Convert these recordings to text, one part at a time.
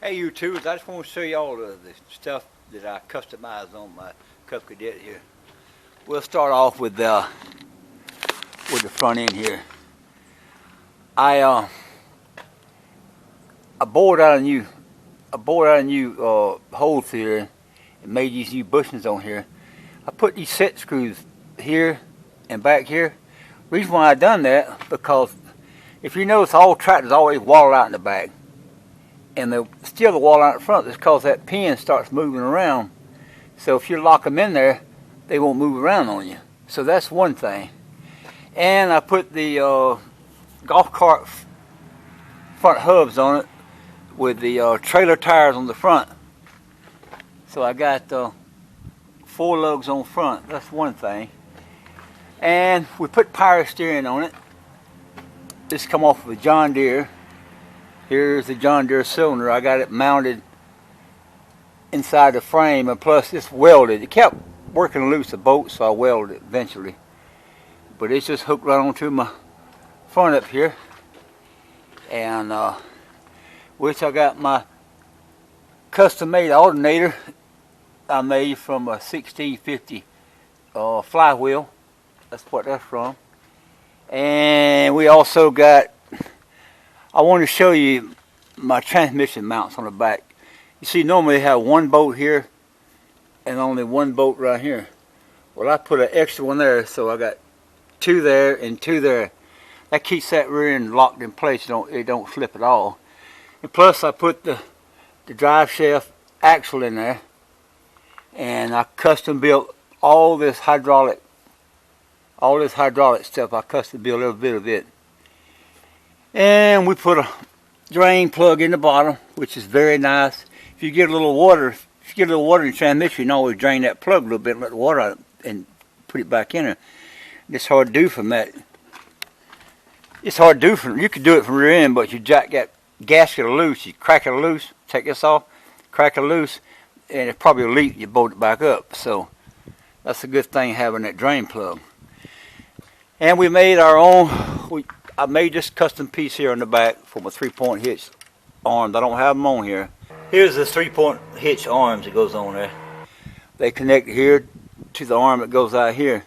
Hey YouTube, I just want to show you all the stuff that I customized on my Cub Cadet here. We'll start off with the front end here. I bored out a new holes here and made these new bushings on here. I put these set screws here and back here. Reason why I done that, because if you notice, all tractors always wall out in the back, and they still the wall out in front. That's because that pin starts moving around. So if you lock them in there, they won't move around on you. So that's one thing. And I put the golf cart front hubs on it with the trailer tires on the front. So I got 4 lugs on front. That's one thing. And we put power steering on it. This come off of a John Deere. Here's the John Deere cylinder. I got it mounted inside the frame, and plus it's welded. It kept working loose, the bolt, so I welded it eventually. But it's just hooked right onto my front up here. And which I got my custom-made alternator I made from a 1650 flywheel. That's what that's from. And we also got, I want to show you my transmission mounts on the back. You see, normally they have one bolt here and only one bolt right here. Well, I put an extra one there, so I got 2 there and 2 there. That keeps that rear end locked in place. It don't slip at all. And plus, I put the drive shaft axle in there, and I custom built all this hydraulic stuff. I custom built every bit of it. And we put a drain plug in the bottom, which is very nice. If you get a little water, in the transmission, you can always drain that plug a little bit and let the water out and put it back in there. It's hard to do from that. It's hard to do from, you could do it from rear end, but you jack that gasket loose, you crack it loose, take this off, crack it loose, and it probably will leak, you bolt it back up. So that's a good thing, having that drain plug. And we made our own, I made this custom piece here on the back for my 3-point hitch arms. I don't have them on here. Here's the 3-point hitch arms that goes on there. They connect here to the arm that goes out here.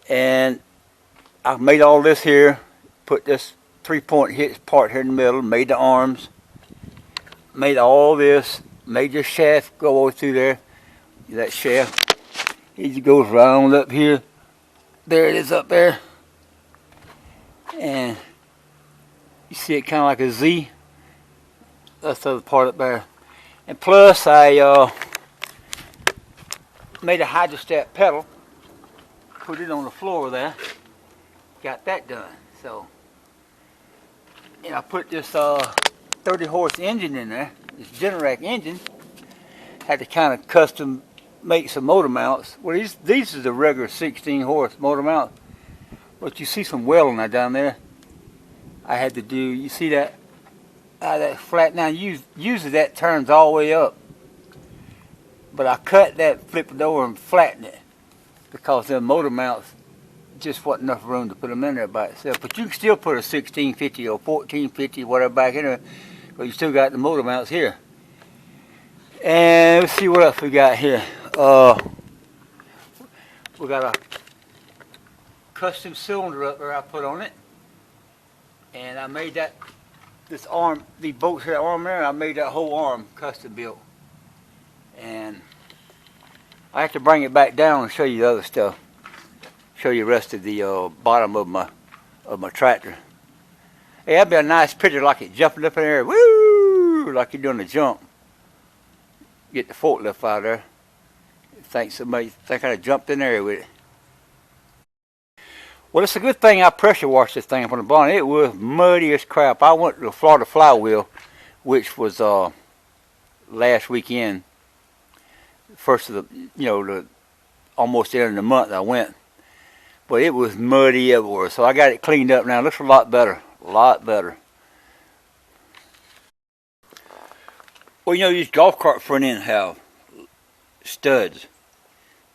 And I made all this here, put this 3-point hitch part here in the middle, made the arms, made all this, made this shaft go all the way through there. That shaft, it goes right on up here. There it is up there. And you see it kind of like a Z. That's the other part up there. And plus I made a hydrostat pedal, put it on the floor there, got that done. So, and I put this 30 horse engine in there, this Generac engine. Had to kind of custom make some motor mounts. Well, these are the regular 16 horse motor mount, but you see some welding down there. I had to do, you see that that flat, now usually that turns all the way up, but I cut that, flip it over and flatten it, because the motor mounts just wasn't enough room to put them in there by itself. But you can still put a 1650 or 1450, whatever, back in there, but you still got the motor mounts here. And let's see what else we got here. We got a custom cylinder up there I put on it, and I made that, this arm, these bolts here, arm there, I made that whole arm custom built. And I have to bring it back down and show you the other stuff, show you the rest of the bottom of my tractor. Hey, that'd be a nice picture, like it jumping up in the air, woo, like you're doing a jump. Get the forklift out of there. Somebody think I'd jumped in there with it. Well, it's a good thing I pressure washed this thing up on the bottom. It was muddy as crap. I went to the Florida Flywheel, which was last weekend, first of the almost the end of the month I went. But it was muddy everywhere, so I got it cleaned up now. It looks a lot better, a lot better. Well, you know, these golf cart front end have studs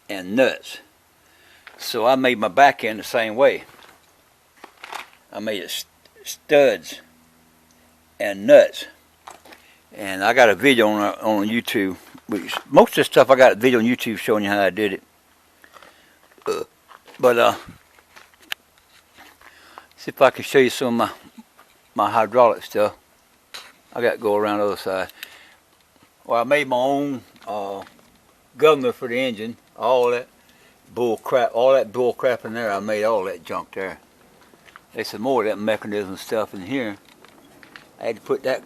and nuts. So I made my back end the same way. I made it studs and nuts. And I got a video on YouTube. Which, most of the stuff I got a video on YouTube showing you how I did it. But see if I can show you some of my hydraulic stuff. I got to go around the other side. Well, I made my own governor for the engine. All that bull crap in there. I made all that junk there. There's some more of that mechanism stuff in here. I had to put that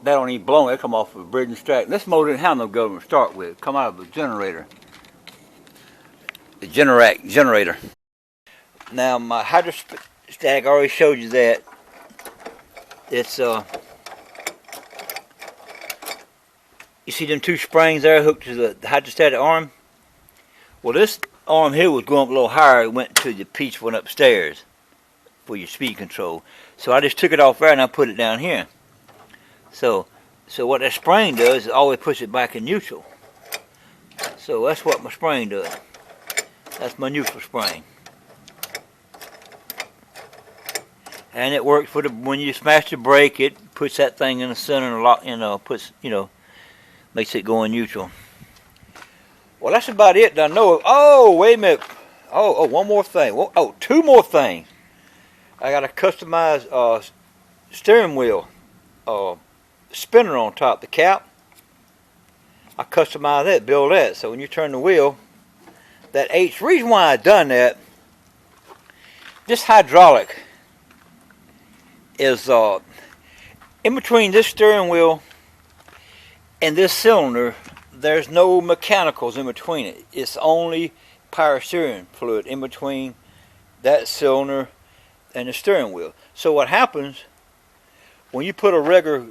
don't even blow. It come off of a bridge and stack. This motor didn't have no governor to start with. It come out of a generator. The generator. Now my hydrostatic, I already showed you that. It's you see them two springs there hooked to the hydrostatic arm? Well, this arm here was going up a little higher. It went to the piece went upstairs for your speed control. So I just took it off there and I put it down here. So what that spring does is always push it back in neutral. So that's what my spring does. That's my neutral spring. And it works for when you smash the brake, it puts that thing in the center and lock, makes it go in neutral. Well, that's about it that I know of. Oh, wait a minute. Oh, one more thing. Oh, two more things. I got a customized steering wheel spinner on top, the cap. I customized that, build that. So when you turn the wheel, that H, reason why I done that, this hydraulic is in between this steering wheel and this cylinder, there's no mechanicals in between it. It's only power steering fluid in between that cylinder and the steering wheel. So what happens when you put a regular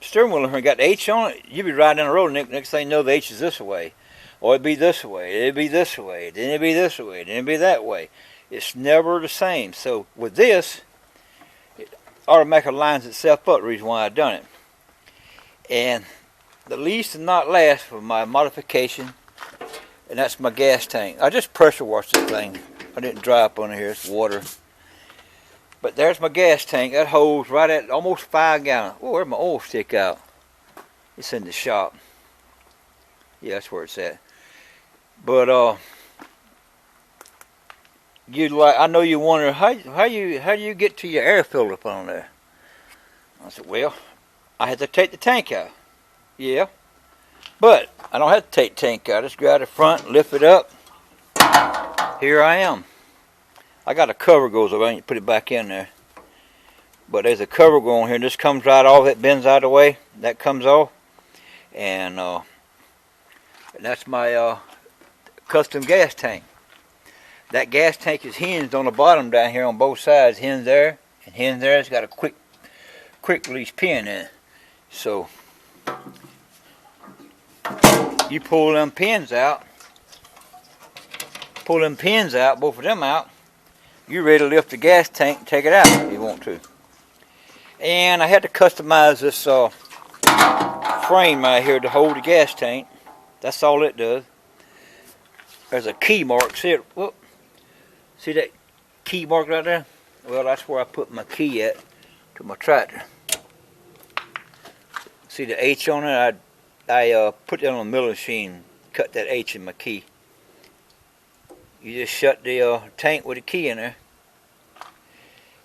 steering wheel in here and got the H on it, you be riding down the road and next thing you know the H is this way. Or it'd be this way, it'd be this way, then it'd be this way, then it'd be that way. It's never the same. So with this, it automatically lines itself up, the reason why I've done it. And the least and not last for my modification, and that's my gas tank. I just pressure washed this thing. I didn't dry up under here, it's water. But there's my gas tank. That holds right at almost 5 gallons. Oh, where'd my oil stick out? It's in the shop. Yeah, that's where it's at. But I know you wonder how do you get to your air filter up on there? I said, well, I had to take the tank out. Yeah, but I don't have to take the tank out. Just grab the front, lift it up. Here I am. I got a cover goes over. I need to put it back in there. But there's a cover going here. This comes right off. That bends out of the way. That comes off. And that's my custom gas tank. That gas tank is hinged on the bottom down here on both sides. Hinged there and hinged there. It's got a quick release pin in it. So you pull them pins out. Pull them pins out, both of them out. You're ready to lift the gas tank and take it out if you want to. And I had to customize this frame right here to hold the gas tank. That's all it does. There's a key mark. See it? Whoop. See that key mark right there? Well, that's where I put my key at to my tractor. See the H on it? I put that on the milling machine, cut that H in my key. You just shut the tank with a key in there.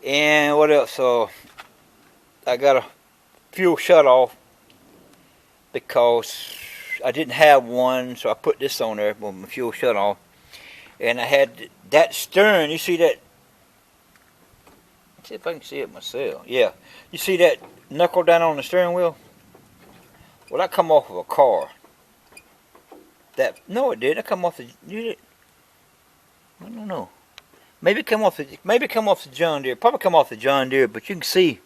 And what else? I got a fuel shut off because I didn't have one, so I put this on there with my fuel shut off. And I had that stern. You see that? Let's see if I can see it myself. Yeah. You see that knuckle down on the steering wheel? Well, that come off of a car. No, it didn't. It come off the. I don't know. Maybe come off the John Deere. Probably come off the John Deere, but you can see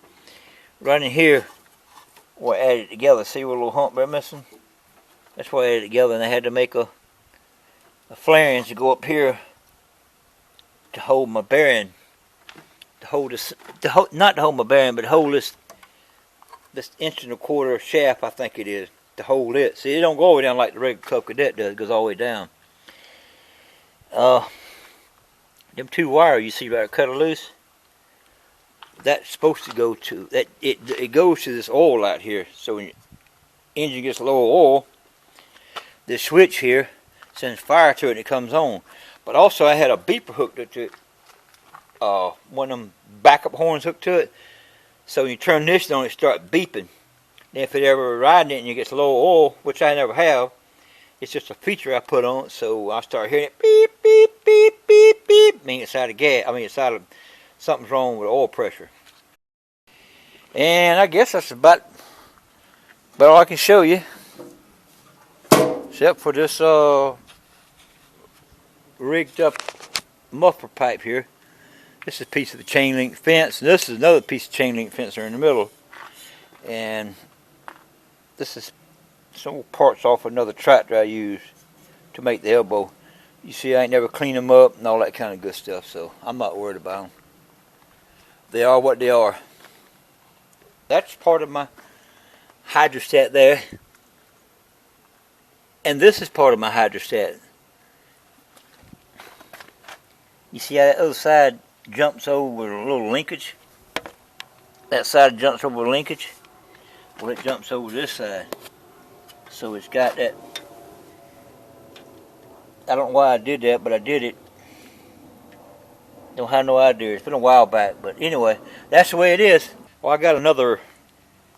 right in here where I added it together. See where a little hump there missing? That's why I added it together, and I had to make a flange to go up here to hold my bearing. To hold this, not to hold my bearing, but to hold this 1.25 inch shaft, I think it is, to hold it. See, it don't go all the way down like the regular Cub Cadet does. It goes all the way down. Them two wires you see right cut it loose. that's supposed to go to, that it goes to this oil out here. So when your engine gets low oil, this switch here sends fire to it and it comes on. But also I had a beeper hooked to it, one of them backup horns hooked to it. So when you turn this on, it starts beeping. And if it ever riding it and it gets low oil, which I never have, it's just a feature I put on. So I start hearing it beep, beep, beep, beep, beep. I mean, it's out of gas. I mean, it's out of, something's wrong with oil pressure. And I guess that's about all I can show you. Except for this rigged up muffler pipe here. This is a piece of the chain link fence, and this is another piece of chain link fence there in the middle. And this is some parts off another tractor I use to make the elbow. You see, I ain't never cleaned them up and all that kind of good stuff, so I'm not worried about them. They are what they are. That's part of my hydrostat there. And this is part of my hydrostat. You see how that other side jumps over a little linkage? That side jumps over linkage. Well, it jumps over this side. So it's got that. I don't know why I did that, but I did it. Don't have no idea. It's been a while back. But anyway, that's the way it is. Well, I got another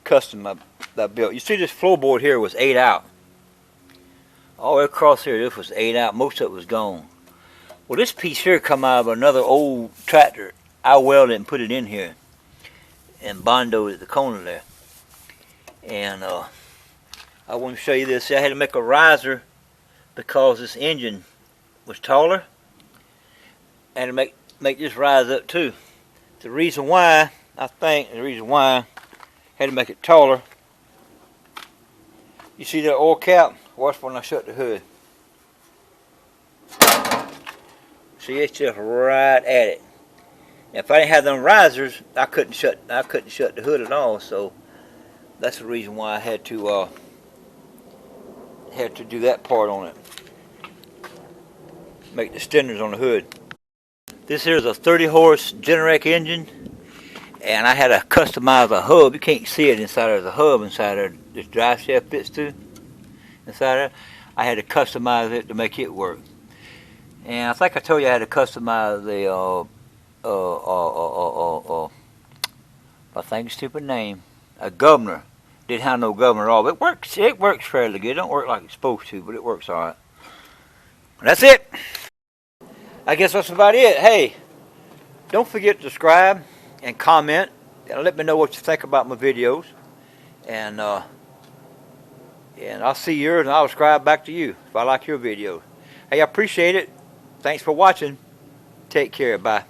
custom I built. You see this floorboard here was 8 out. All the way across here, this was 8 out. Most of it was gone. Well, this piece here come out of another old tractor. I welded it and put it in here and bondoed at the corner there. And I want to show you this. I had to make a riser because this engine was taller. I had to make this rise up too. The reason why, I think, the reason why I had to make it taller. You see that oil cap? Watch when I shut the hood. See, it's just right at it. Now, if I didn't have them risers, I couldn't shut the hood at all. So that's the reason why I had to do that part on it. Make the stenders on the hood. This here is a 30 horse Generac engine, and I had to customize a hub. You can't see it inside. There's a hub inside there. This drive shaft fits to inside there. I had to customize it to make it work. And I think I told you I had to customize the I think stupid name, a governor. Didn't have no governor at all, but it works fairly good. It don't work like it's supposed to, but it works all right. That's it. I guess that's about it. Hey, don't forget to subscribe and comment and let me know what you think about my videos. And I'll see yours and I'll subscribe back to you if I like your videos. Hey, I appreciate it. Thanks for watching. Take care. Bye.